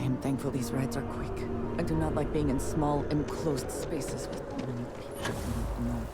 am thankful these rides are quick. I do not like being in small, enclosed spaces with many people I do not know.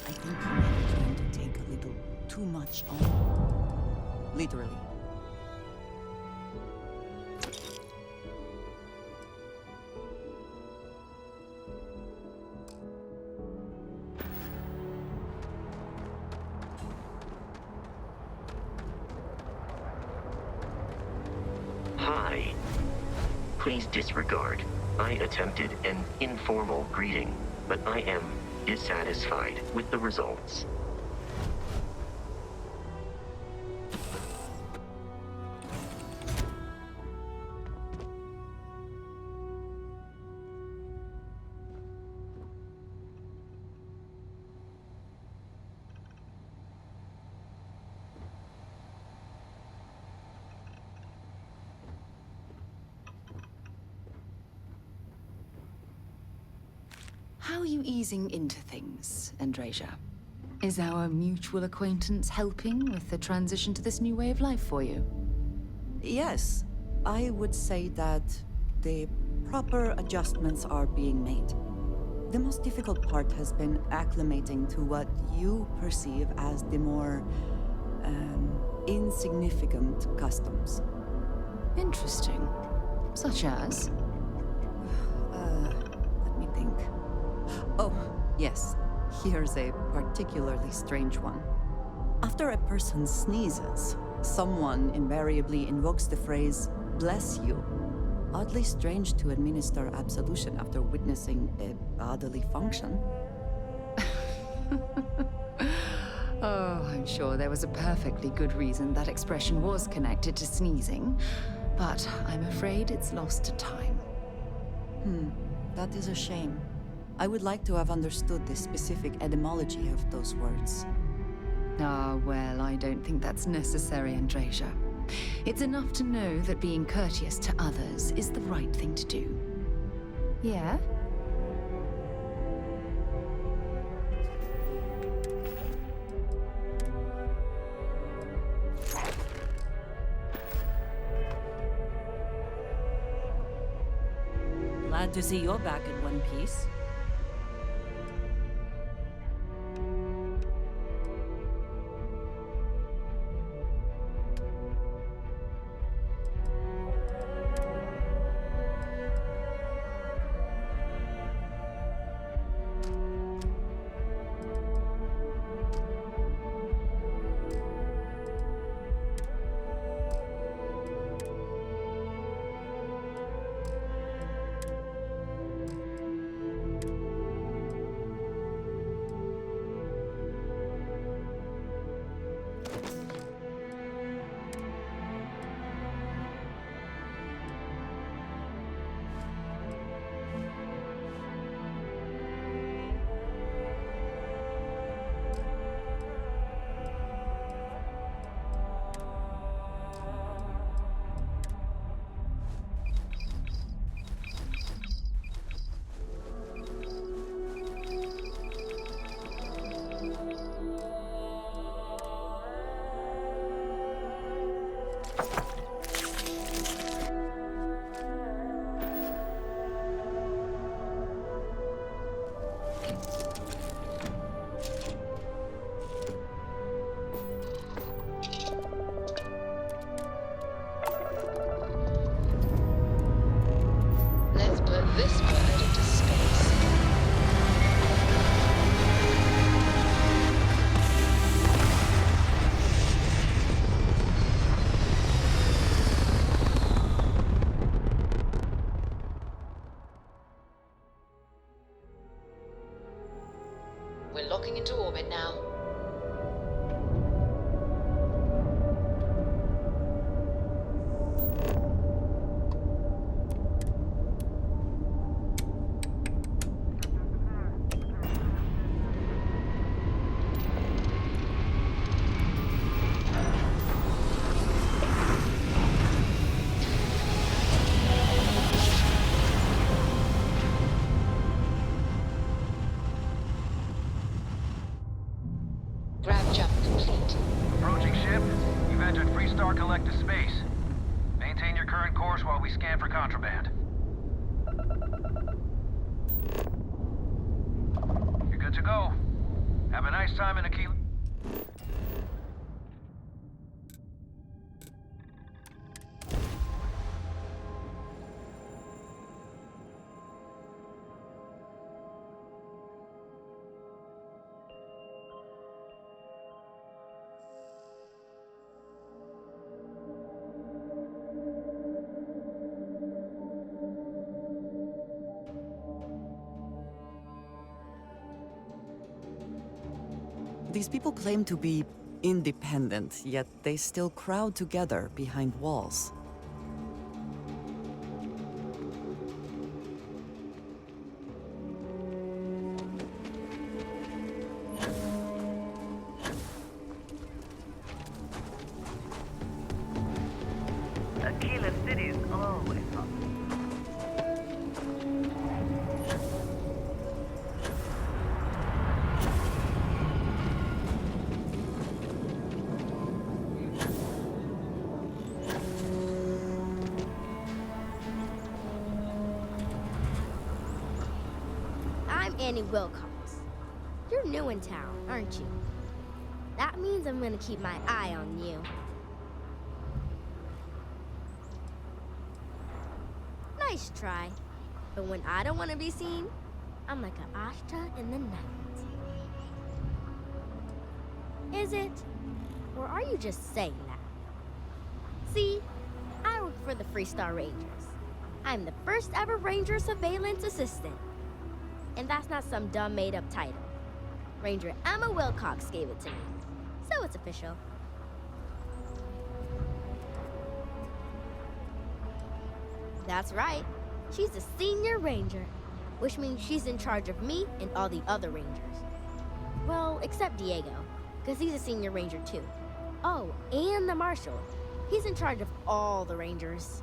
I think you may be trying to take a little too much on. Literally. Hi. Please disregard. I attempted an informal greeting, but I am dissatisfied with the results. How are you easing into things, Andrasia? Is our mutual acquaintance helping with the transition to this new way of life for you? Yes, I would say that the proper adjustments are being made. The most difficult part has been acclimating to what you perceive as the more insignificant customs. Interesting. Such as? Let me think. Oh, yes. Here's a particularly strange one. After a person sneezes, someone invariably invokes the phrase, "bless you." Oddly strange to administer absolution after witnessing a bodily function. Oh, I'm sure there was a perfectly good reason that expression was connected to sneezing, but I'm afraid it's lost to time. That is a shame. I would like to have understood the specific etymology of those words. Ah, well, I don't think that's necessary, Andrasia. It's enough to know that being courteous to others is the right thing to do. Yeah? Glad to see you're back in one piece. Let's put this bird into space. We're locking into orbit now. Grab jump complete. Approaching ship. You've entered Freestar Collective space. Maintain your current course while we scan for contraband. You're good to go. Have a nice time in Aquila. These people claim to be independent, yet they still crowd together behind walls. Aquila City is always hot. I'm Annie Wilcox. You're new in town, aren't you? That means I'm gonna keep my eye on you. Nice try. But when I don't want to be seen, I'm like an ashta in the night. Is it? Or are you just saying that? See, I work for the Freestar Rangers. I'm the first ever Ranger Surveillance Assistant. And that's not some dumb made-up title. Ranger Emma Wilcox gave it to me. So it's official. That's right. She's the senior ranger, which means she's in charge of me and all the other rangers. Well, except Diego, because he's a senior ranger too. Oh, and the marshal. He's in charge of all the rangers.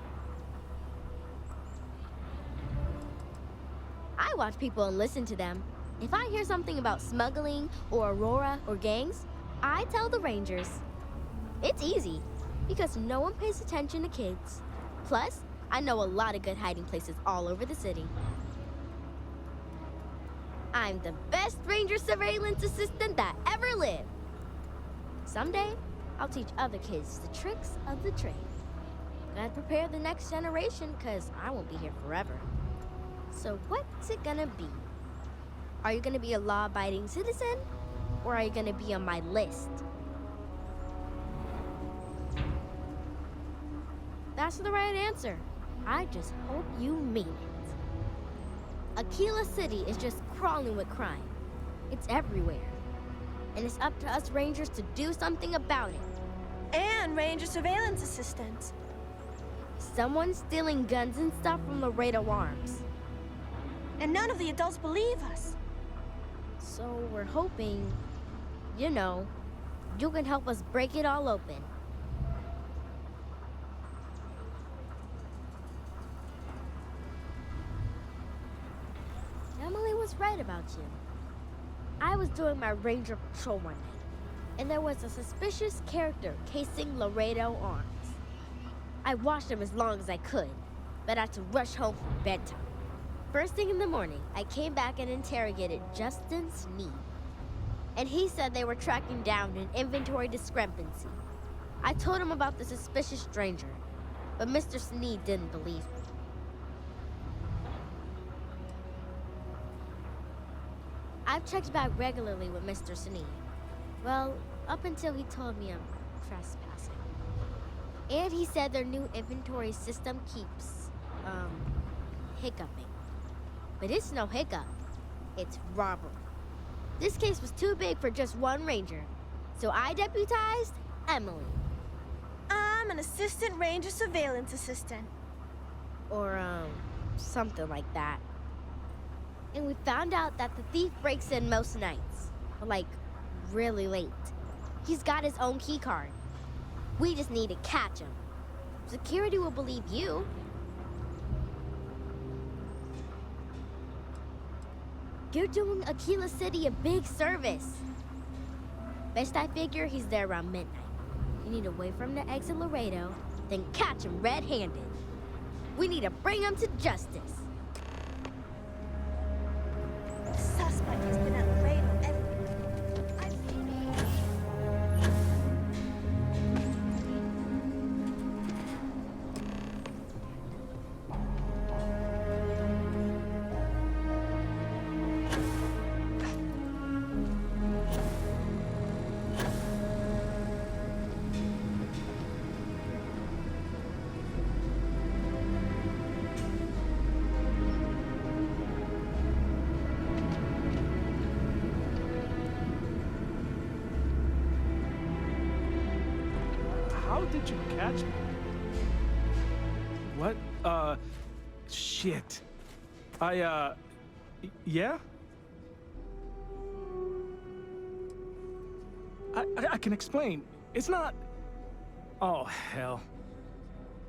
I watch people and listen to them. If I hear something about smuggling or Aurora or gangs, I tell the rangers. It's easy, because no one pays attention to kids. Plus, I know a lot of good hiding places all over the city. I'm the best Ranger Surveillance Assistant that ever lived. Someday, I'll teach other kids the tricks of the trade. Gotta prepare the next generation, because I won't be here forever. So what's it gonna be? Are you gonna be a law-abiding citizen? Or are you gonna be on my list? That's the right answer. I just hope you mean it. Aquila City is just crawling with crime. It's everywhere. And it's up to us Rangers to do something about it. And Ranger Surveillance Assistants. Someone's stealing guns and stuff from Laredo Arms. And none of the adults believe us. So we're hoping, you know, you can help us break it all open. Emily was right about you. I was doing my ranger patrol one night, and there was a suspicious character casing Laredo Arms. I watched him as long as I could, but I had to rush home for bedtime. First thing in the morning, I came back and interrogated Justin Sneed. And he said they were tracking down an inventory discrepancy. I told him about the suspicious stranger, but Mr. Sneed didn't believe me. I've checked back regularly with Mr. Sneed. Well, up until he told me I'm trespassing. And he said their new inventory system keeps, hiccuping. But it's no hiccup. It's robbery. This case was too big for just one ranger, so I deputized Emily. I'm an assistant ranger surveillance assistant. Or, something like that. And we found out that the thief breaks in most nights, like, really late. He's got his own key card. We just need to catch him. Security will believe you. You're doing Aquila City a big service. Best I figure he's there around midnight. You need to wait for him to exit Laredo, then catch him red-handed. We need to bring him to justice. The suspect has been at Laredo every... I've seen him. How did you catch me? What? Shit. Yeah? I can explain. It's not... Oh, hell.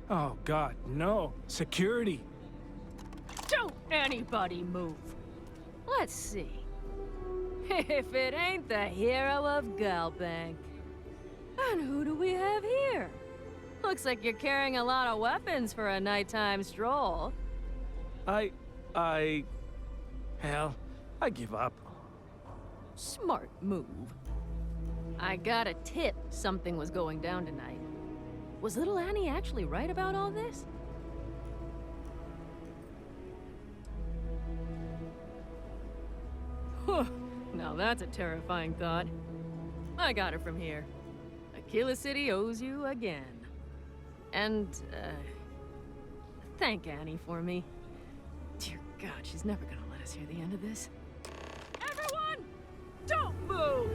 Oh, God, no. Security. Don't anybody move. Let's see. If it ain't the hero of Galbank. And who do we have here? Looks like you're carrying a lot of weapons for a nighttime stroll. Hell, I give up. Smart move. I got a tip something was going down tonight. Was little Annie actually right about all this? Now that's a terrifying thought. I got it from here. Aquila City owes you again. And, thank Annie for me. Dear God, she's never gonna let us hear the end of this. Everyone! Don't move!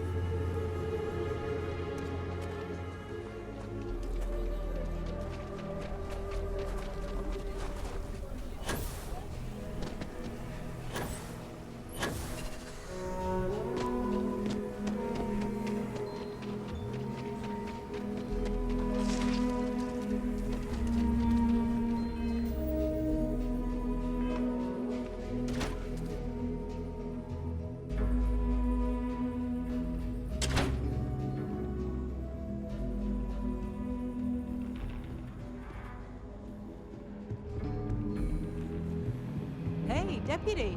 Hey, deputy.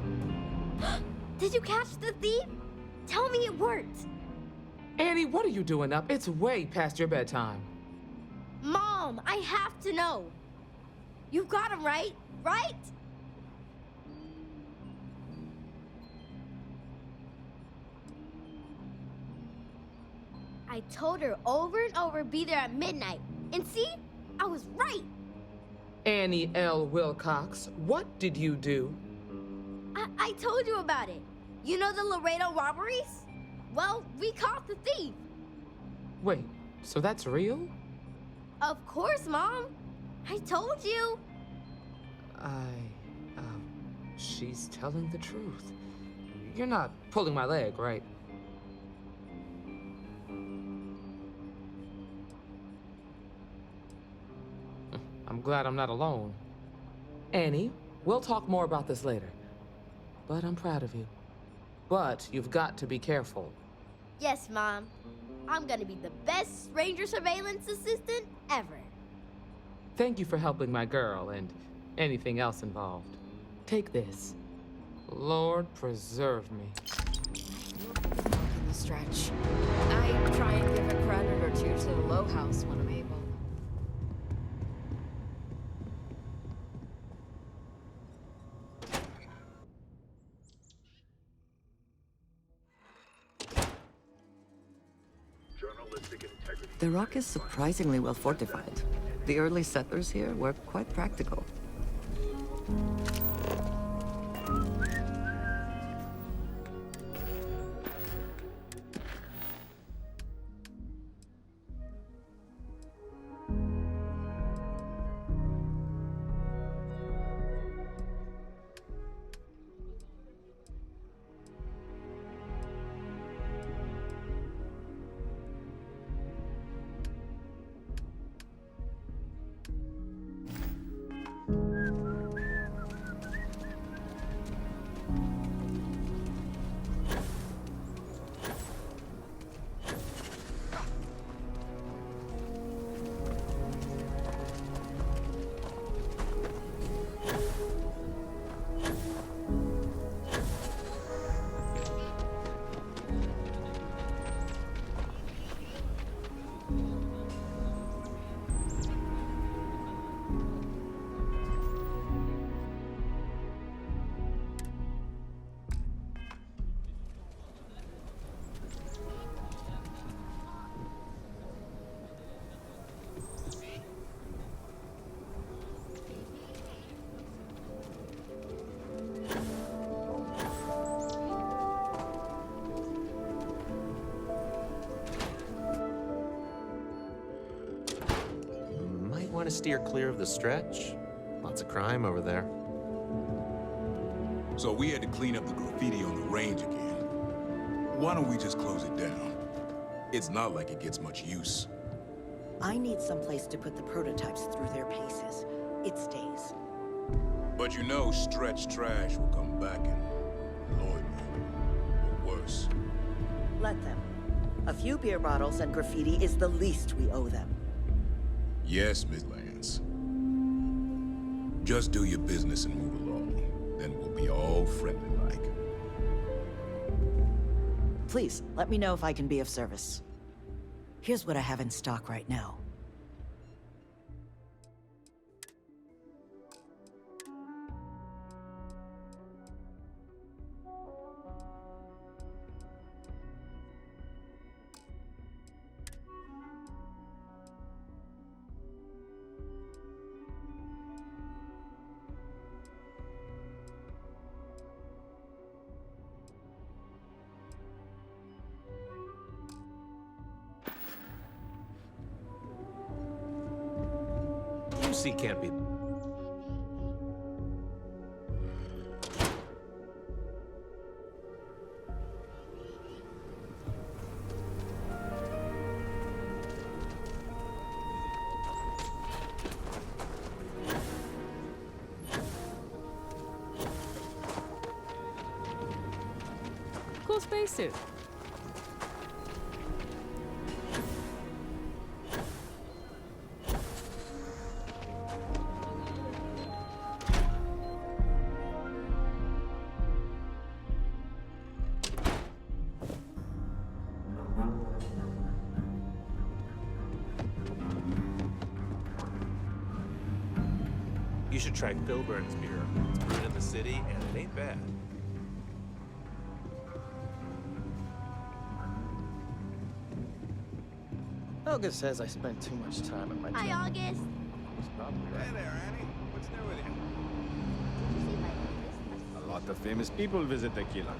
Did you catch the thief? Tell me it worked. Annie, what are you doing up? It's way past your bedtime. Mom, I have to know. You got him right? Right? I told her over and over be there at midnight. And see? I was right. Annie L. Wilcox, what did you do? I told you about it. You know the Laredo robberies? Well, we caught the thief. Wait, so that's real? Of course, Mom. I told you. She's telling the truth. You're not pulling my leg, right? I'm glad I'm not alone. Annie, we'll talk more about this later. But I'm proud of you. But you've got to be careful. Yes, Mom. I'm gonna be the best ranger surveillance assistant ever. Thank you for helping my girl and anything else involved. Take this. Lord preserve me. In the stretch. I try and give a credit or two to the Low House when I'm able. The rock is surprisingly well fortified. The early settlers here were quite practical. want to steer clear of the stretch. Lots of crime over there. So we had to clean up the graffiti on the range again. Why don't we just close it down? It's not like it gets much use. I need someplace to put the prototypes through their paces. It stays. But you know, stretch trash will come back and annoy me. Or worse. Let them. A few beer bottles and graffiti is the least we owe them. Yes, Miss Lance. Just do your business and move along. Then we'll be all friendly-like. Please, let me know if I can be of service. Here's what I have in stock right now. UC can't be... Cool spacesuit. You should try Phil Burns' beer. It's brewed in the city, and it ain't bad. August says I spend too much time at my job. Hi, August. He's probably right. Hey there, Annie. What's new with you? A lot of famous people visit Tequila.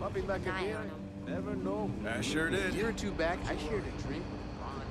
I'll be back again. Never know. I sure did. A year or two back, I shared a drink with Ron.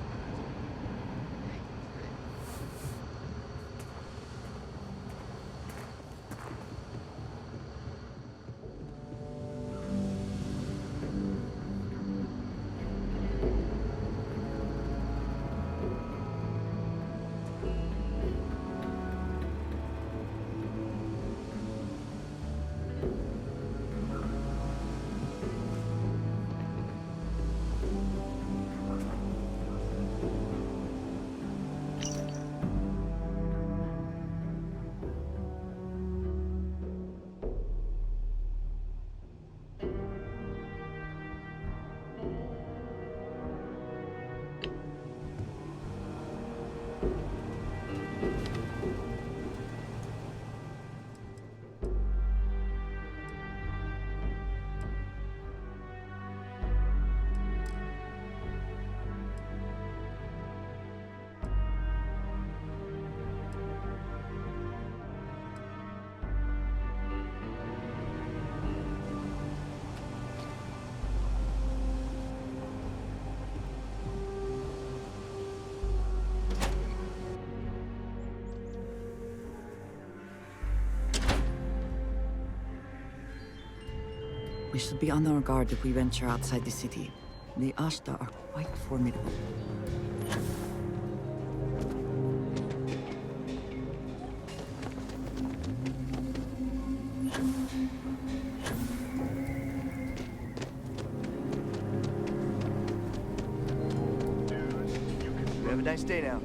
We should be on our guard if we venture outside the city. The Ashta are quite formidable. Have a nice day now.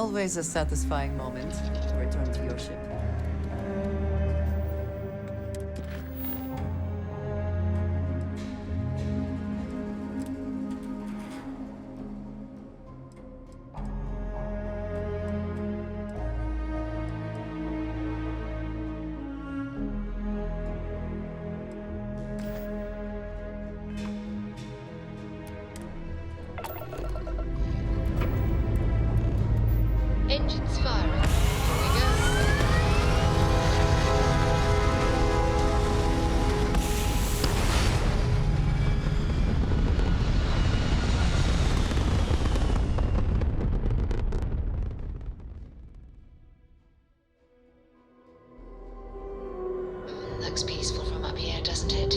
Always a satisfying moment to return to your ship. Engines firing. Here we go. Looks peaceful from up here, doesn't it?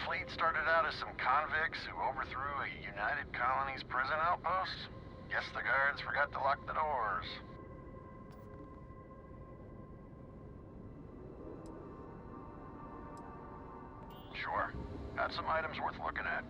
Fleet started out as some convicts who overthrew a United Colonies prison outpost. Guess the guards forgot to lock the doors. Sure, got some items worth looking at.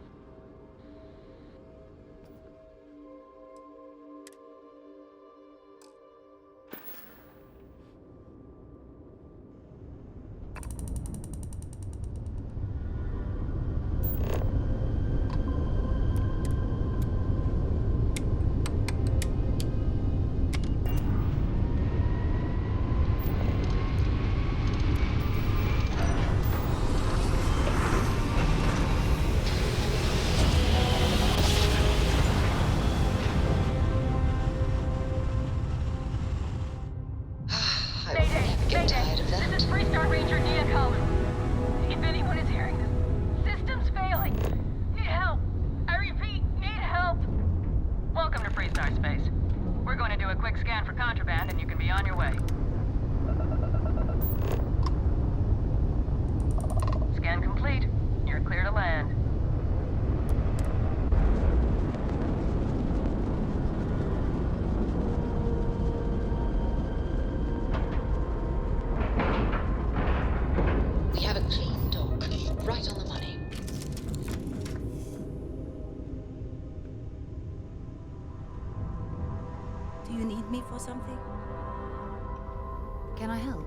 Do you need me for something? Can I help?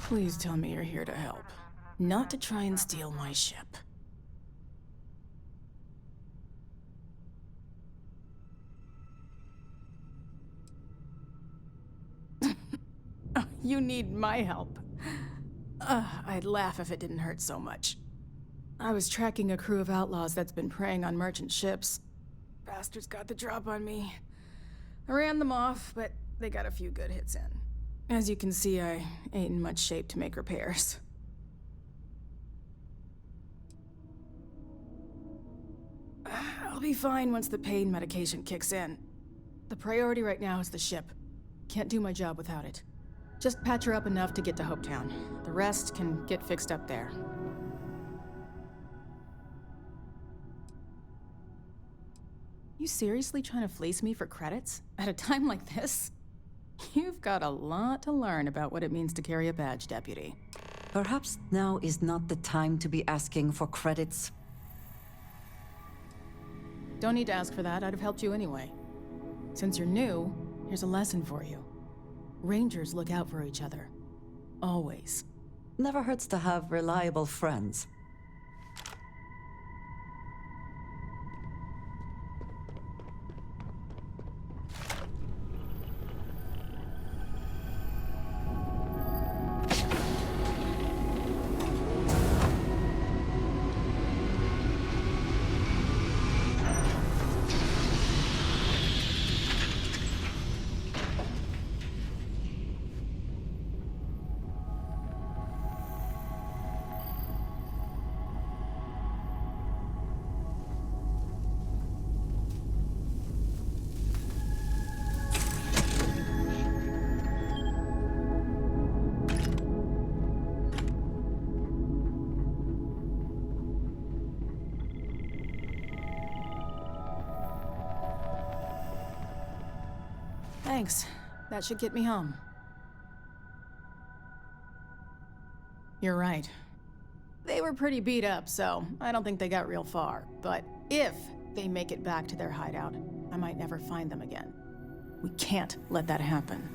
Please tell me you're here to help, not to try and steal my ship. You need my help. I'd laugh if it didn't hurt so much. I was tracking a crew of outlaws that's been preying on merchant ships. Bastards got the drop on me. I ran them off, but they got a few good hits in. As you can see, I ain't in much shape to make repairs. I'll be fine once the pain medication kicks in. The priority right now is the ship. Can't do my job without it. Just patch her up enough to get to Hopetown. The rest can get fixed up there. You seriously trying to fleece me for credits? At a time like this? You've got a lot to learn about what it means to carry a badge, Deputy. Perhaps now is not the time to be asking for credits. Don't need to ask for that, I'd have helped you anyway. Since you're new, here's a lesson for you. Rangers look out for each other. Always. Never hurts to have reliable friends. Thanks. That should get me home. You're right. They were pretty beat up, so I don't think they got real far. But if they make it back to their hideout, I might never find them again. We can't let that happen.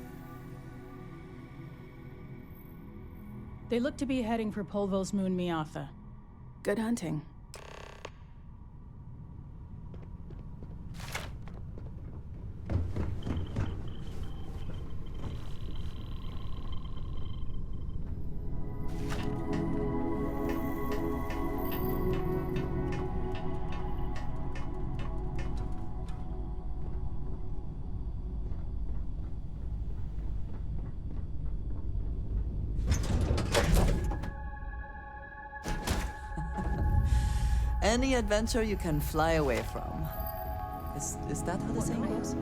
They look to be heading for Polvo's moon Miatha. Good hunting. Any adventure you can fly away from. Is that how the saying goes?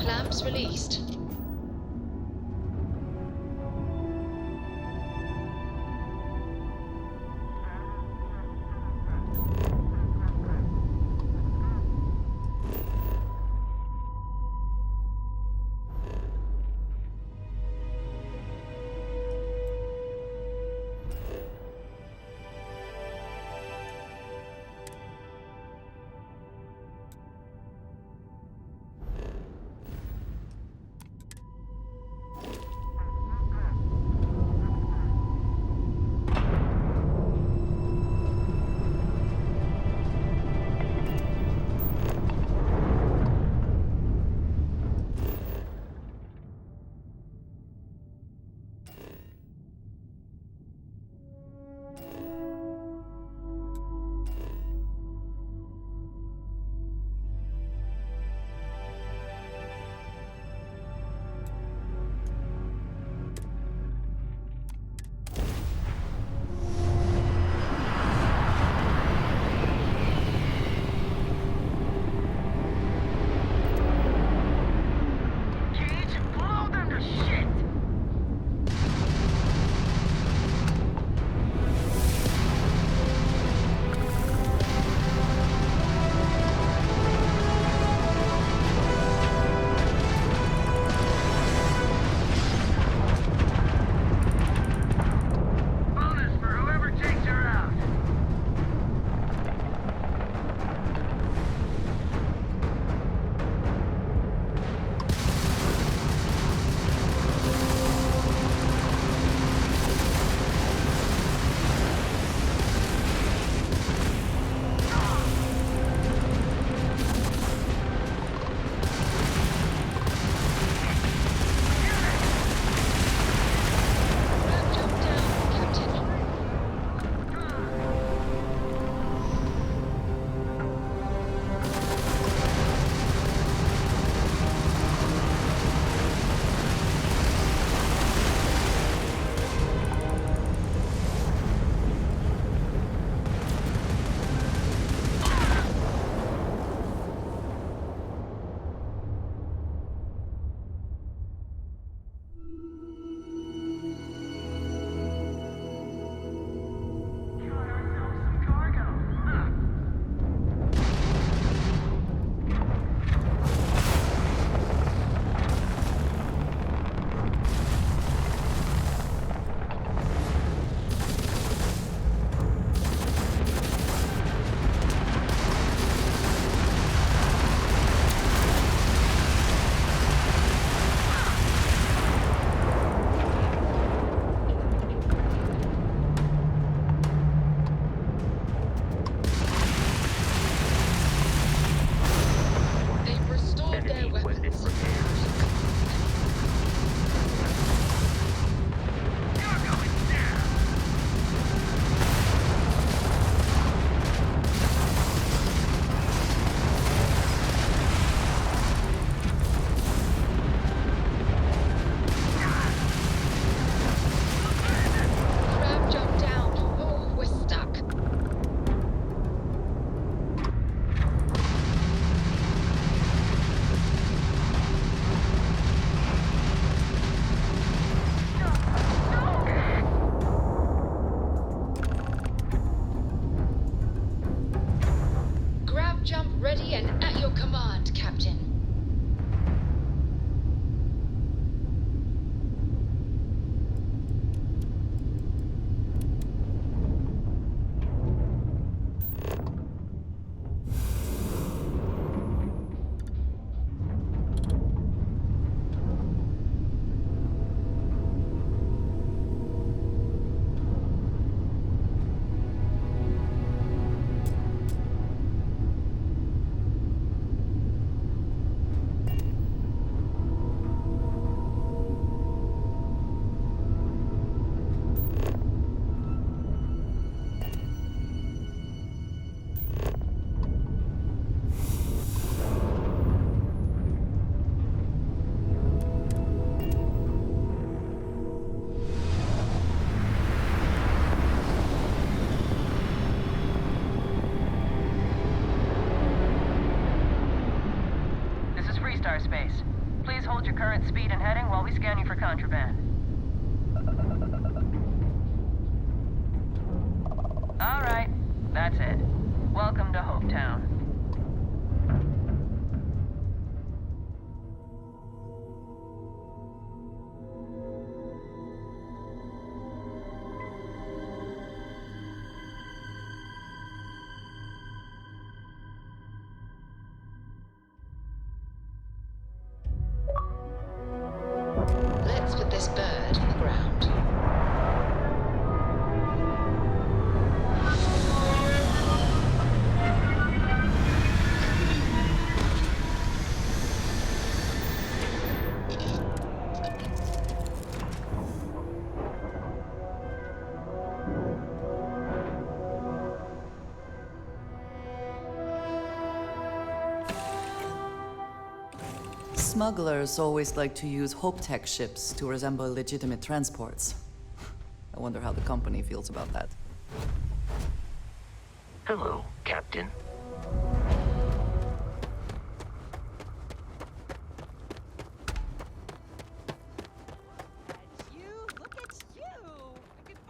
Clamps released. we scan you for contraband. All right, that's it. Welcome to Hopetown. Let's put this bird in the ground. Smugglers always like to use HopeTech ships to resemble legitimate transports. I wonder how the company feels about that. Hello, Captain.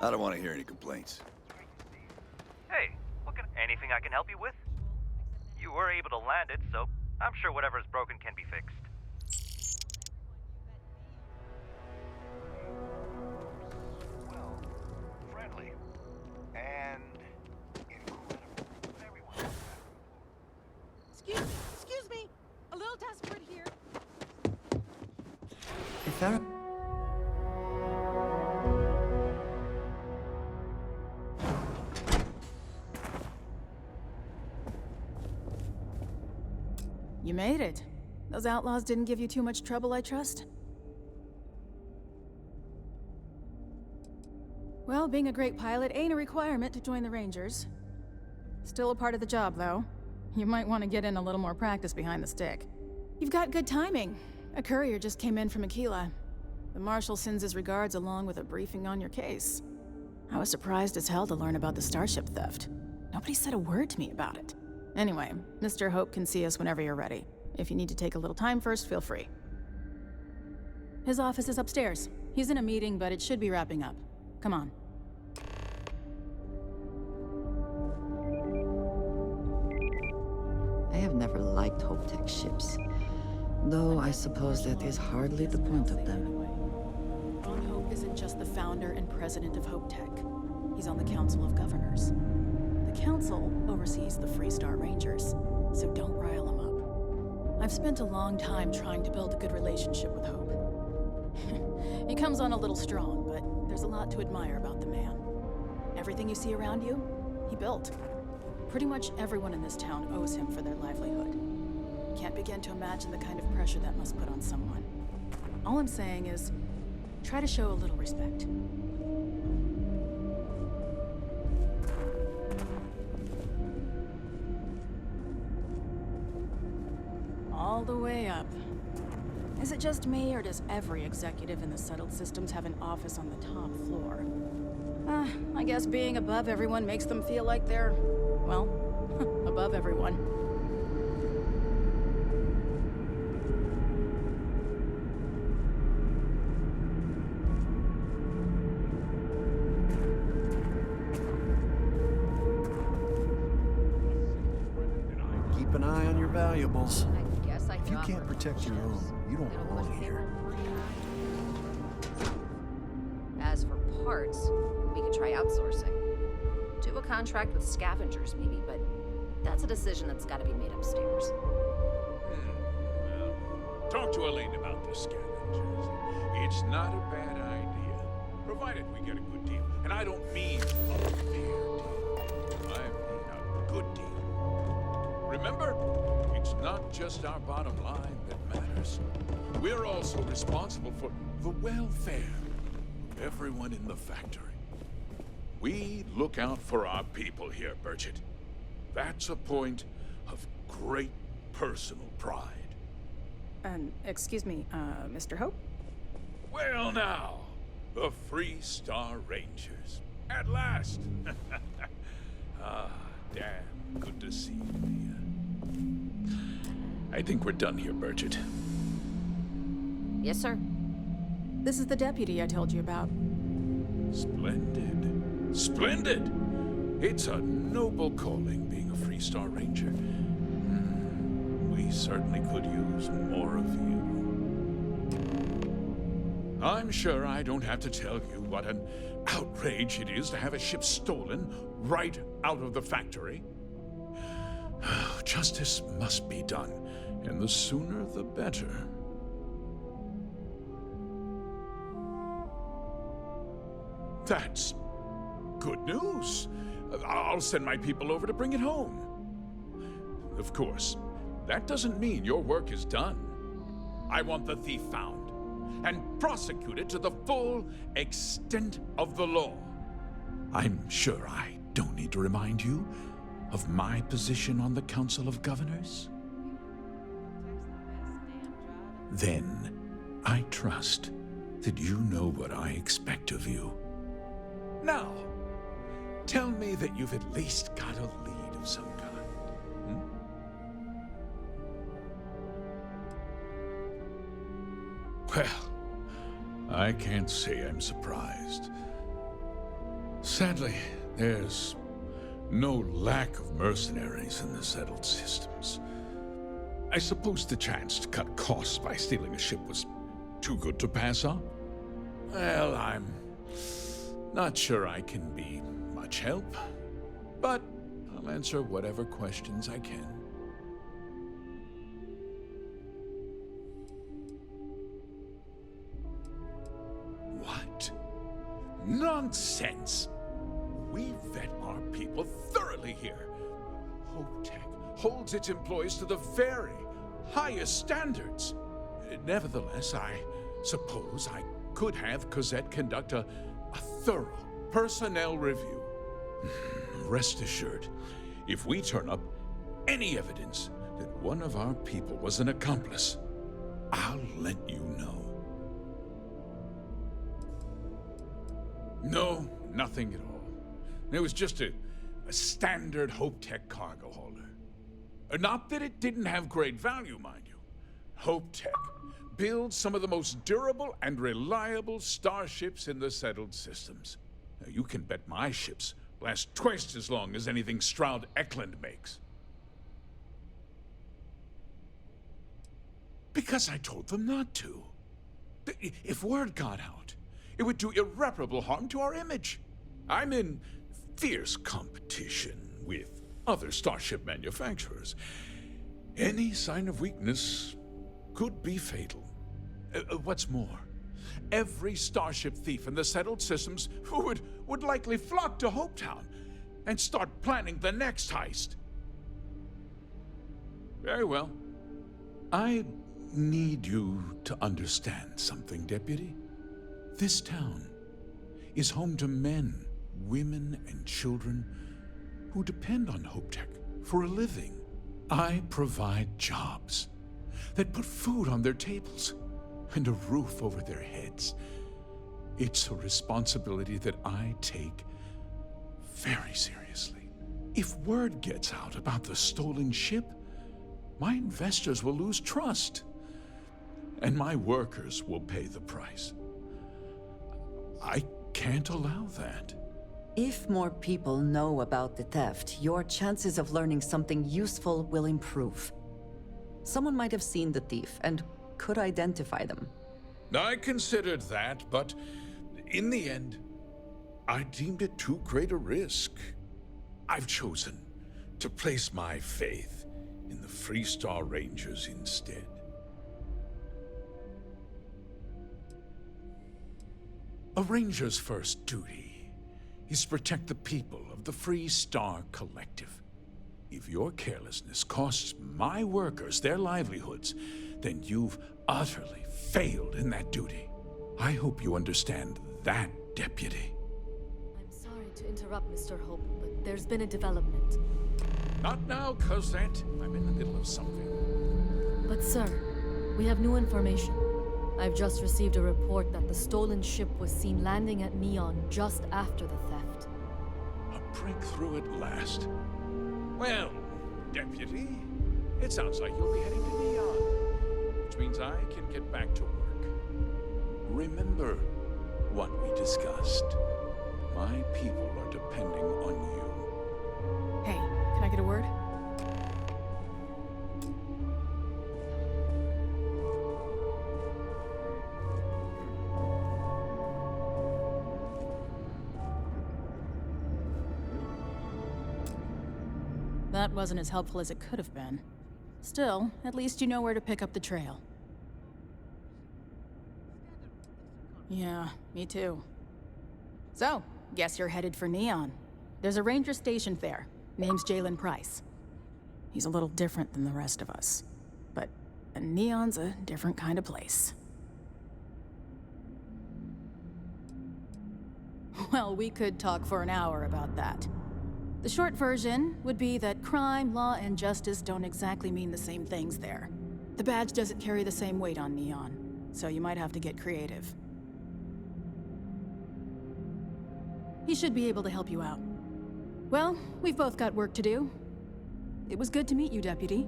I don't want to hear any complaints. Hey, looking anything I can help you with? You were able to land it, so I'm sure whatever's broken can be fixed. Well, friendly. And incredible. Very well. Excuse me. A little desperate here. If Aaron... You made it. Those outlaws didn't give you too much trouble, I trust? Well, being a great pilot ain't a requirement to join the Rangers. Still a part of the job, though. You might want to get in a little more practice behind the stick. You've got good timing. A courier just came in from Aquila. The Marshal sends his regards along with a briefing on your case. I was surprised as hell to learn about the starship theft. Nobody said a word to me about it. Anyway, Mr. Hope can see us whenever you're ready. If you need to take a little time first, feel free. His office is upstairs. He's in a meeting, but it should be wrapping up. Come on. I have never liked HopeTech ships. Though I suppose that is hardly the point of them. Ron Hope isn't just the founder and president of HopeTech. He's on the Council of Governors. The Council oversees the Freestar Rangers, so don't rile him up. I've spent a long time trying to build a good relationship with Hope. He comes on a little strong, but there's a lot to admire about the man. Everything you see around you, he built. Pretty much everyone in this town owes him for their livelihood. Can't begin to imagine the kind of pressure that must put on someone. All I'm saying is, try to show a little respect. All the way up. Is it just me, or does every executive in the settled systems have an office on the top floor? I guess being above everyone makes them feel like they're, well, above everyone. Keep an eye on your valuables. If you can't protect your own, you don't belong here. As for parts, we could try outsourcing. Do a contract with scavengers, maybe, but that's a decision that's got to be made upstairs. Well, talk to Elaine about the scavengers. It's not a bad idea, provided we get a good deal. And I don't mean a fair deal. I mean a good deal. Remember, it's not just our bottom line that matters. We're also responsible for the welfare of everyone in the factory. We look out for our people here, Burchett. That's a point of great personal pride. Excuse me, Mr. Hope? Well now, the Freestar Rangers. At last! Damn good to see you, Mia. I think we're done here, Burchett. Yes, sir. This is the deputy I told you about. Splendid. Splendid! It's a noble calling, being a Freestar Ranger. We certainly could use more of you. I'm sure I don't have to tell you what an outrage it is to have a ship stolen right out of the factory. Justice must be done, and the sooner the better. That's good news. I'll send my people over to bring it home. Of course, that doesn't mean your work is done. I want the thief found and prosecuted to the full extent of the law. I'm sure I don't need to remind you of my position on the Council of Governors. Then, I trust that you know what I expect of you. Now, tell me that you've at least got a lead of some kind. Well, I can't say I'm surprised. Sadly, there's no lack of mercenaries in the settled systems. I suppose the chance to cut costs by stealing a ship was too good to pass up? Well, I'm not sure I can be much help, but I'll answer whatever questions I can. What? Nonsense! We vet our people thoroughly here. HopeTech holds its employees to the very highest standards. Nevertheless, I suppose I could have Cosette conduct a thorough personnel review. Rest assured, if we turn up any evidence that one of our people was an accomplice, I'll let you know. No, nothing at all. It was just a standard HopeTech cargo holder. Not that it didn't have great value, mind you. HopeTech builds some of the most durable and reliable starships in the settled systems. Now, you can bet my ships last twice as long as anything Stroud Eklund makes. Because I told them not to. If word got out, it would do irreparable harm to our image. I'm in fierce competition with other starship manufacturers. Any sign of weakness could be fatal. What's more, every starship thief in the settled systems would likely flock to Hopetown and start planning the next heist. Very well. I need you to understand something, Deputy. This town is home to men, women, and children who depend on HopeTech for a living. I provide jobs that put food on their tables and a roof over their heads. It's a responsibility that I take very seriously. If word gets out about the stolen ship, my investors will lose trust, and my workers will pay the price. I can't allow that. If more people know about the theft, your chances of learning something useful will improve. Someone might have seen the thief and could identify them. I considered that, but in the end, I deemed it too great a risk. I've chosen to place my faith in the Freestar Rangers instead. A Ranger's first duty is to protect the people of the Freestar Collective. If your carelessness costs my workers their livelihoods, then you've utterly failed in that duty. I hope you understand that, Deputy. I'm sorry to interrupt, Mr. Hope, but there's been a development. Not now, Cosette. I'm in the middle of something. But sir, we have new information. I've just received a report that the stolen ship was seen landing at Neon just after the theft. A breakthrough at last. Well, Deputy, it sounds like you'll be heading to Neon, which means I can get back to work. Remember what we discussed. My people are depending on you. Hey, can I get a word? That wasn't as helpful as it could have been. Still, at least you know where to pick up the trail. Yeah, me too. So, guess you're headed for Neon. There's a ranger stationed there. Name's Jalen Price. He's a little different than the rest of us. But Neon's a different kind of place. Well, we could talk for an hour about that. The short version would be that crime, law, and justice don't exactly mean the same things there. The badge doesn't carry the same weight on Neon, so you might have to get creative. He should be able to help you out. Well, we've both got work to do. It was good to meet you, Deputy.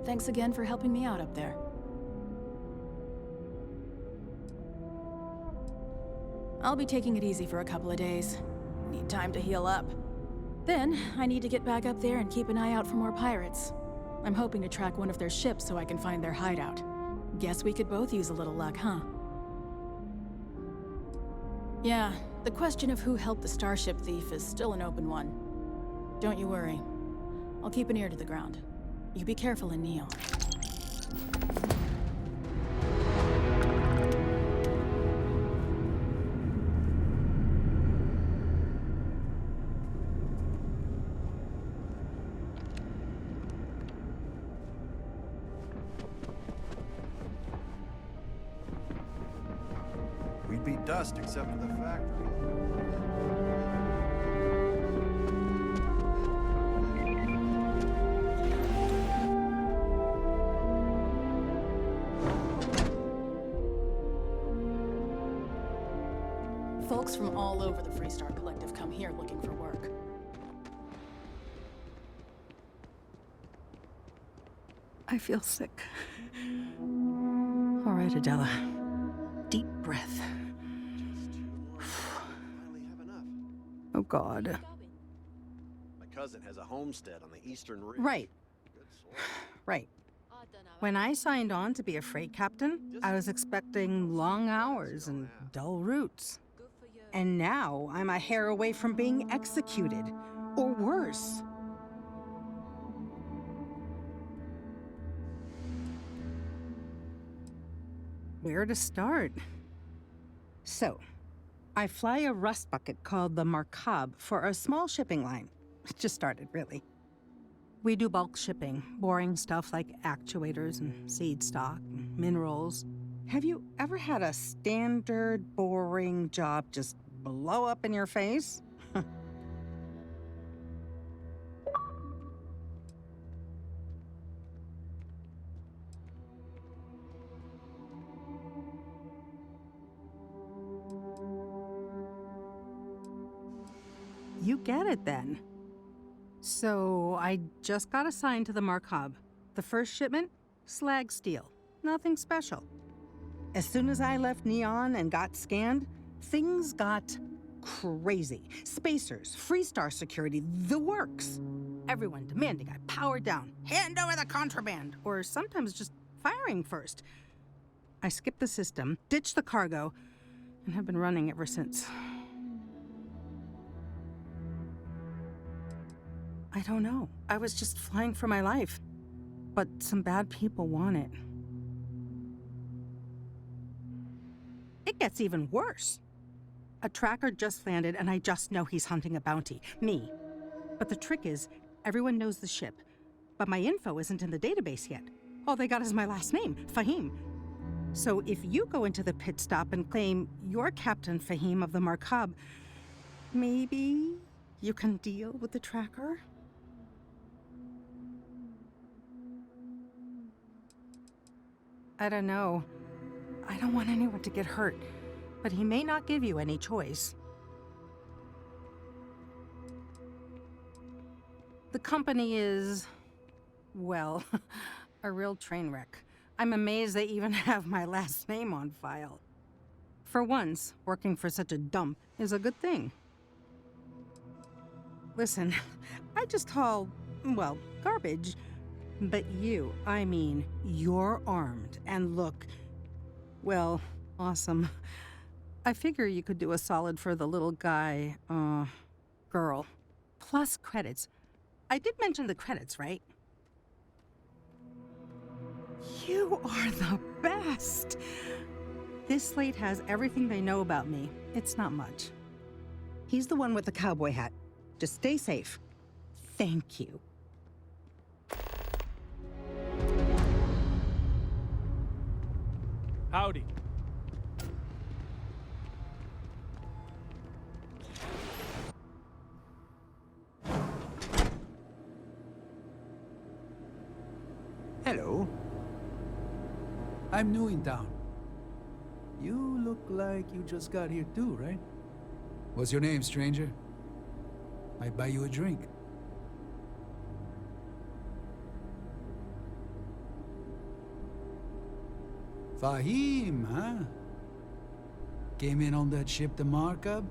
Thanks again for helping me out up there. I'll be taking it easy for a couple of days. Need time to heal up. Then, I need to get back up there and keep an eye out for more pirates. I'm hoping to track one of their ships so I can find their hideout. Guess we could both use a little luck, huh? Yeah, the question of who helped the starship thief is still an open one. Don't you worry. I'll keep an ear to the ground. You be careful in Neon. We'd be dust except for the factory. Folks from all over the Freestar Collective come here looking for work. I feel sick. All right, Adela. Deep breath. Oh, God. My cousin has a homestead on the eastern ridge. Right. Right. When I signed on to be a freight captain, I was expecting long hours and dull routes. And now I'm a hair away from being executed, or worse. Where to start? So, I fly a rust bucket called the Markab for a small shipping line. It just started, really. We do bulk shipping, boring stuff like actuators and seed stock and minerals. Have you ever had a standard, boring job just blow up in your face? You get it then. So I just got assigned to the Markab. The first shipment? Slag steel. Nothing special. As soon as I left Neon and got scanned, things got crazy. Spacers, Freestar security, the works. Everyone demanding I power down, hand over the contraband, or sometimes just firing first. I skipped the system, ditched the cargo, and have been running ever since. I don't know. I was just flying for my life. But some bad people want it. It gets even worse. A tracker just landed and I just know he's hunting a bounty. Me. But the trick is, everyone knows the ship. But my info isn't in the database yet. All they got is my last name, Fahim. So if you go into the pit stop and claim you're Captain Fahim of the Markab, maybe you can deal with the tracker? I don't know. I don't want anyone to get hurt, but he may not give you any choice. The company is, well, a real train wreck. I'm amazed they even have my last name on file. For once, working for such a dump is a good thing. Listen, I just haul, well, garbage. But you, I mean, you're armed and look, well, awesome. I figure you could do a solid for the little guy, girl. Plus credits. I did mention the credits, right? You are the best! This slate has everything they know about me. It's not much. He's the one with the cowboy hat. Just stay safe. Thank you. Howdy. Hello. I'm new in town. You look like you just got here too, right? What's your name, stranger? Might buy you a drink. Fahim, huh? Came in on that ship, the Markup?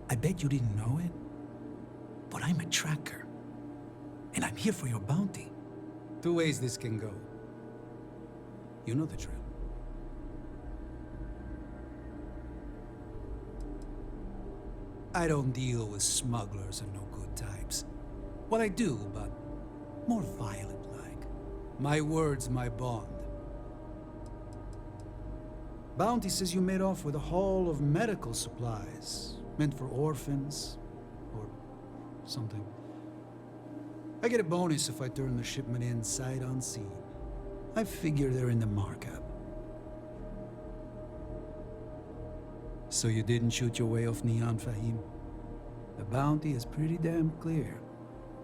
I bet you didn't know it. But I'm a tracker. And I'm here for your bounty. Two ways this can go. You know the drill. I don't deal with smugglers and no good types. Well, I do, but more violent-like. My word's my bond. Bounty says you made off with a haul of medical supplies, meant for orphans, or something. I get a bonus if I turn the shipment in sight unseen. I figure they're in the markup. So you didn't shoot your way off Neon, Fahim? The bounty is pretty damn clear.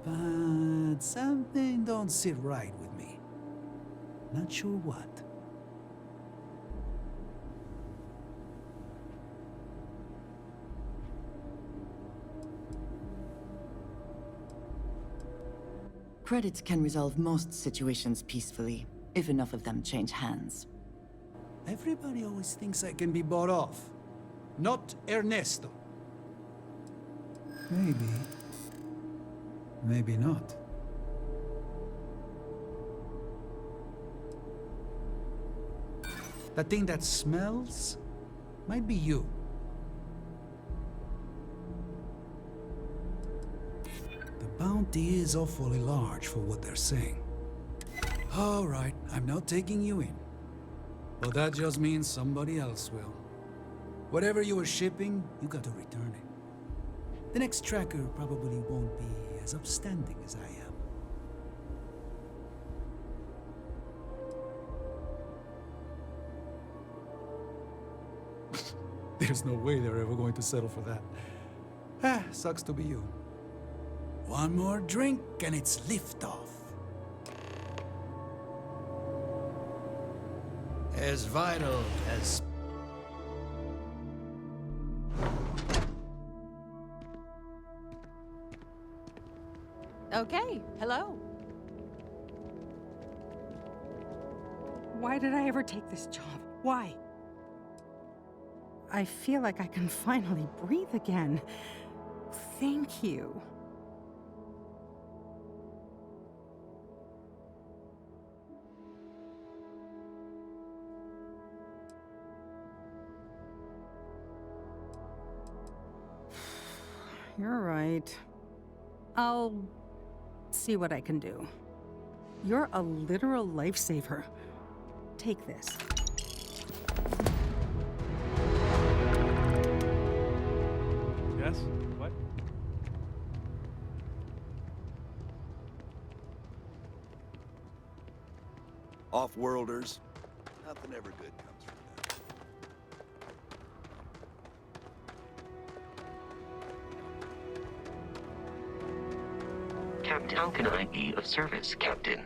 But something don't sit right with me. Not sure what. Credits can resolve most situations peacefully, if enough of them change hands. Everybody always thinks I can be bought off. Not Ernesto. Maybe. Maybe not. That thing that smells might be you. The bounty is awfully large for what they're saying. All right, I'm not taking you in. But that just means somebody else will. Whatever you were shipping, you got to return it. The next tracker probably won't be as upstanding as I am. There's no way they're ever going to settle for that. Ah, sucks to be you. One more drink and it's liftoff. As vital as... Okay, hello. Why did I ever take this job? Why? I feel like I can finally breathe again. Thank you. You're right. I'll see what I can do. You're a literal lifesaver. Take this. Yes? What? Off-worlders. Nothing ever good comes from that. Captain, how can I be of service, Captain?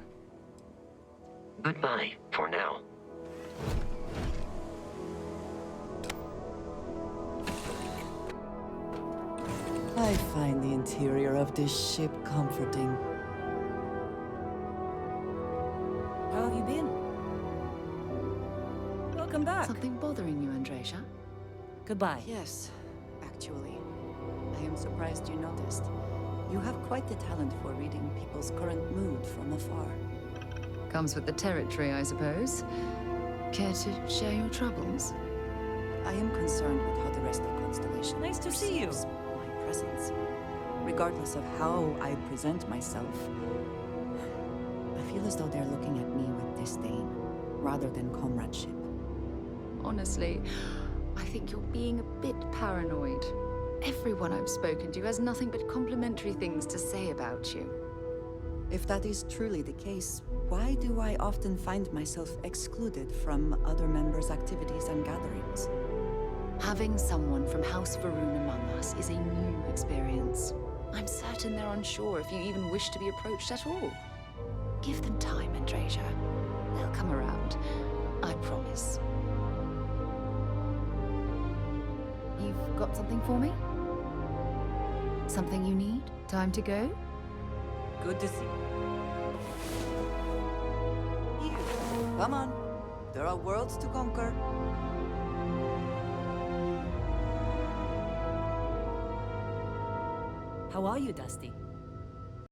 Goodbye, for now. I find the interior of this ship comforting. How have you been? Welcome back. Something bothering you, Andreja? Goodbye. Yes, actually. I am surprised you noticed. You have quite the talent for reading people's current mood from afar. Comes with the territory, I suppose. Care to share your troubles? I am concerned with how the rest of Constellation Nice to see you. perceives my presence. Regardless of how I present myself, I feel as though they're looking at me with disdain, rather than comradeship. Honestly, I think you're being a bit paranoid. Everyone I've spoken to has nothing but complimentary things to say about you. If that is truly the case, why do I often find myself excluded from other members' activities and gatherings? Having someone from House Varun among us is a new experience. I'm certain they're unsure if you even wish to be approached at all. Give them time, Andreja. They'll come around. I promise. You've got something for me? Something you need? Time to go? Good to see you. Come on. There are worlds to conquer. How are you, Dusty?